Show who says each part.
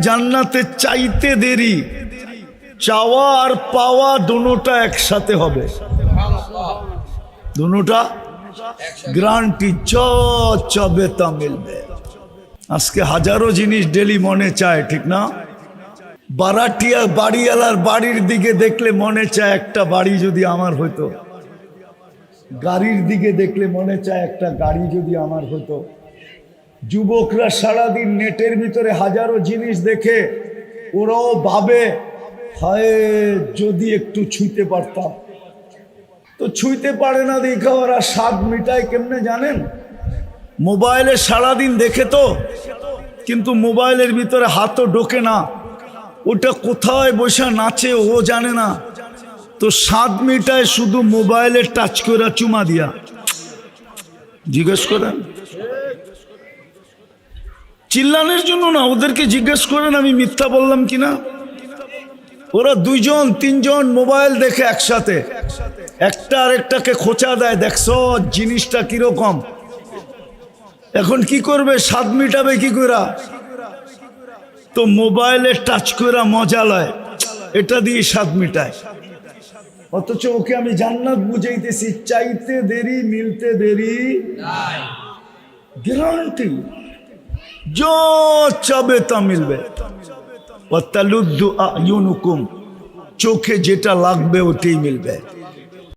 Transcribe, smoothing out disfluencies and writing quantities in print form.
Speaker 1: জান্নাতে চাইতে দেরি, চাওয়া আর পাওয়া দুটোটা একসাথে হবে, দুটোটা গ্যারান্টি। চাবে তা মিলবে। আজকে হাজারো জিনিস ডেলি মনে চায়, ঠিক না? বারাটিয়া বাড়িওয়ালার বাড়ির দিকে দেখলে মনে চায় একটা বাড়ি যদি আমার হতো, গাড়ির দিকে দেখলে মনে চায় একটা গাড়ি যদি আমার হতো। যুবকরা সারাদিন নেটের ভিতরে হাজারো জিনিস দেখে, ওরাও ভাবে হায় যদি একটু ছুঁতে পারতাম। তো ছুঁতে পারে না দেখা ওরা স্বাদ মিটায় কেমনে জানেন? মোবাইলে সারাদিন দেখে তো, কিন্তু মোবাইলের ভিতরে হাতও ঢোকে না, ওটা কোথায় বসে নাচে ও জানে না। তো স্বাদ মিটায় শুধু মোবাইলে টাচ করে চুমা দিয়া। জিজ্ঞেস করেন, চিল্লানোর জন্য না, ওদেরকে জিজ্ঞেস করেন আমি মিথ্যা বললাম কিনা। ওরা দুইজন তিনজন মোবাইল দেখে একসাথে, একটা আরেকটাকে খোঁচা দেয়, দেখছো জিনিসটা কিরকম। এখন কি করবে? স্বাদ মিটাবে কি করে? তো মোবাইলে টাচ করে মজা লয়, এটা দিয়ে স্বাদ মিটায়। অথচ ওকে আমি জান্নাত বুঝাইতেছি, চাইতে দেরি মিলতে দেরি, গ্যারান্টি जो চাবে তা মিলবে। ওয়াতালুদ্দু আয়ুনুকুম, চোখে যেটা লাগবে ওটাই মিলবে।